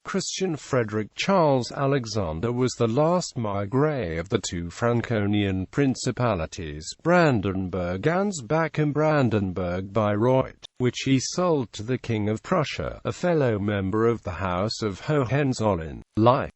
Christian Frederick Charles Alexander was the last Margrave of the two Franconian principalities, Brandenburg-Ansbach and Brandenburg-Bayreuth, which he sold to the King of Prussia, a fellow member of the House of Hohenzollern.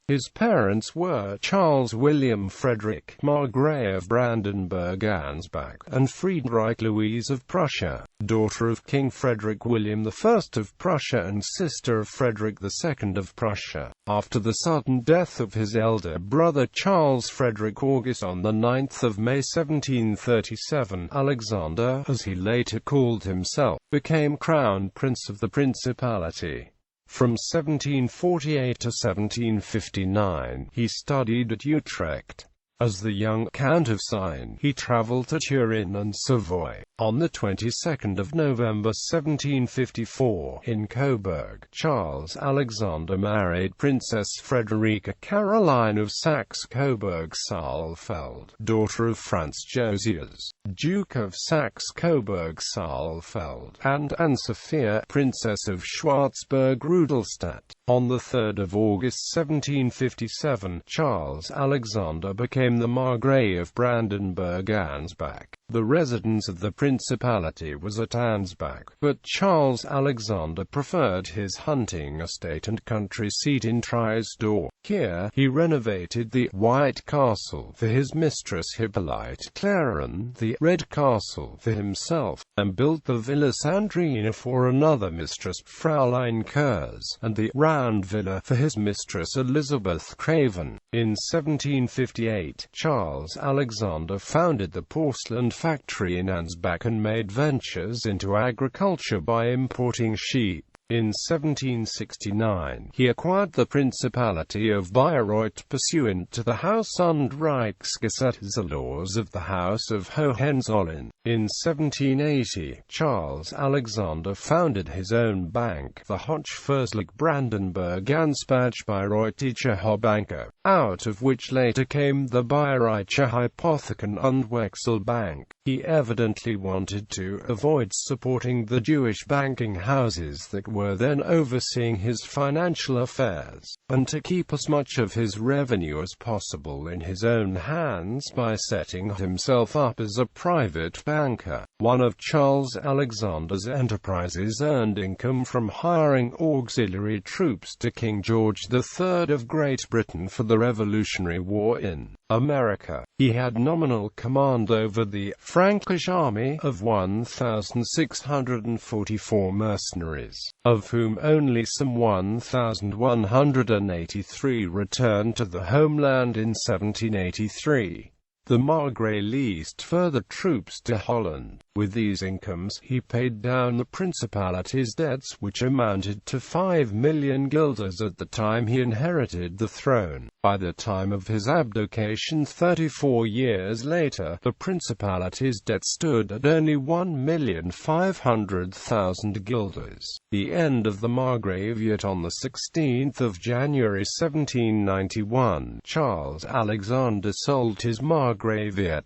His parents were Charles William Frederick, Margrave of Brandenburg-Ansbach, and Friedrich Louise of Prussia, daughter of King Frederick William I of Prussia and sister of Frederick II of Prussia. After the sudden death of his elder brother Charles Frederick August on 9 May 1737, Alexander, as he later called himself, became Crown Prince of the Principality. From 1748 to 1759, he studied at Utrecht. As the young Count of Sine, he travelled to Turin and Savoy. On the 22nd of November 1754, in Coburg, Charles Alexander married Princess Friederike Caroline of Saxe-Coburg-Saalfeld, daughter of Franz Josias, Duke of Saxe-Coburg-Saalfeld, and Anne Sophia, Princess of Schwarzburg-Rudolstadt. On the 3rd of August 1757, Charles Alexander became the Margrave of Brandenburg-Ansbach. The residence of the principality was at Ansbach, but Charles Alexander preferred his hunting estate and country seat in Trysdorf. Here, he renovated the White Castle for his mistress Hippolyte Claren, the Red Castle for himself, and built the Villa Sandrina for another mistress, Fraulein Kurz, and the Round Villa for his mistress Elizabeth Craven. In 1758, Charles Alexander founded the porcelain factory in Ansbach and made ventures into agriculture by importing sheep. In 1769, he acquired the Principality of Bayreuth pursuant to the Haus- und Reichsgesetze laws of the House of Hohenzollern. In 1780, Charles Alexander founded his own bank, the Hochfürstliche Brandenburg-Ansbach-Bayreuthische Hausbank, out of which later came the Bayerische Hypotheken- und Wechselbank. He evidently wanted to avoid supporting the Jewish banking houses that were then overseeing his financial affairs, and to keep as much of his revenue as possible in his own hands by setting himself up as a private banker. One of Charles Alexander's enterprises earned income from hiring auxiliary troops to King George III of Great Britain for the Revolutionary War in America. He had nominal command over the Frankish army of 1,644 mercenaries, of whom only some 1,183 returned to the homeland in 1783. The Margrave leased further troops to Holland. With these incomes, he paid down the principality's debts, which amounted to 5 million guilders at the time he inherited the throne. By the time of his abdication 34 years later, the principality's debt stood at only 1,500,000 guilders. The end of the Margraviate on the 16th of January 1791, Charles Alexander sold his Margraviate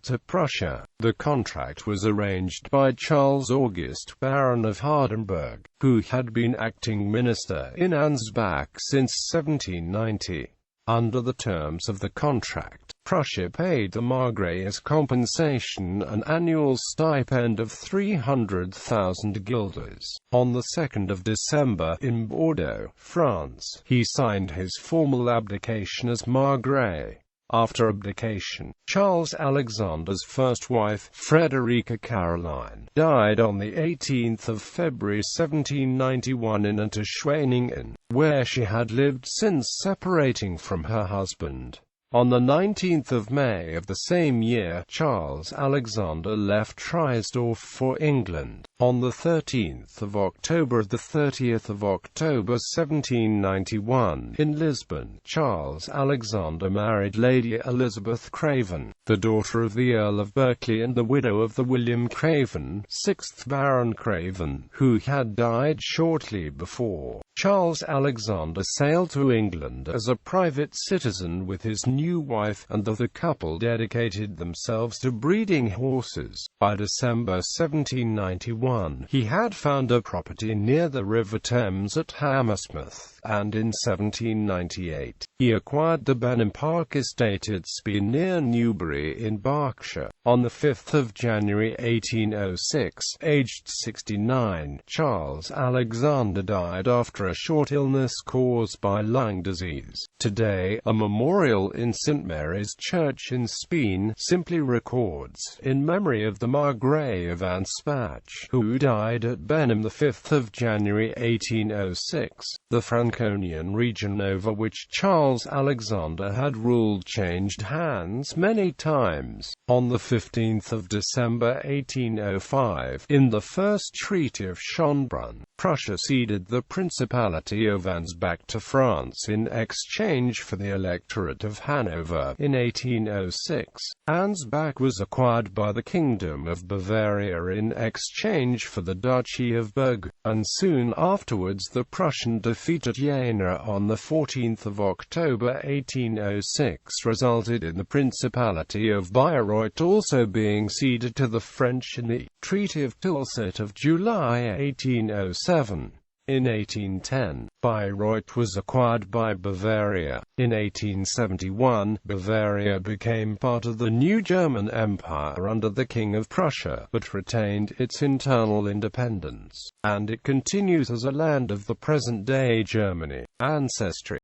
to Prussia. The contract was arranged by Charles August, Baron of Hardenberg, who had been acting minister in Ansbach since 1790. Under the terms of the contract, Prussia paid the Margrave as compensation an annual stipend of 300,000 guilders. On the 2nd of December, in Bordeaux, France, he signed his formal abdication as Margrave. After abdication, Charles Alexander's first wife, Friederike Caroline, died on 18 February 1791 in Unterschweningen, where she had lived since separating from her husband. On 19 May of the same year, Charles Alexander left Trysdorf for England. On 13 October, the 30th of October 1791, in Lisbon, Charles Alexander married Lady Elizabeth Craven, the daughter of the Earl of Berkeley and the widow of the William Craven, 6th Baron Craven, who had died shortly before. Charles Alexander sailed to England as a private citizen with his new wife, and the couple dedicated themselves to breeding horses. By December 1791, he had found a property near the River Thames at Hammersmith, and in 1798, he acquired the Benham Park estate at Spee near Newbury in Berkshire. On 5 January 1806, aged 69, Charles Alexander died after a short illness caused by lung disease. Today, a memorial in St. Mary's Church in Spee simply records, in memory of the Margrave of Ansbach, who died at Benham 5 January 1806. The Franconian region over which Charles Alexander had ruled changed hands many times. On 15 December 1805, in the First Treaty of Schönbrunn, Prussia ceded the Principality of Ansbach to France in exchange for the Electorate of Hanover. In 1806, Ansbach was acquired by the Kingdom of Bavaria in exchange for the Duchy of Berg, and soon afterwards the Prussian defeat at Jena on 14 October 1806 resulted in the Principality of Bayreuth also being ceded to the French in the Treaty of Tilsit of July 1807. In 1810, Bayreuth was acquired by Bavaria. In 1871, Bavaria became part of the new German Empire under the King of Prussia, but retained its internal independence, and it continues as a land of the present-day Germany. Ancestry.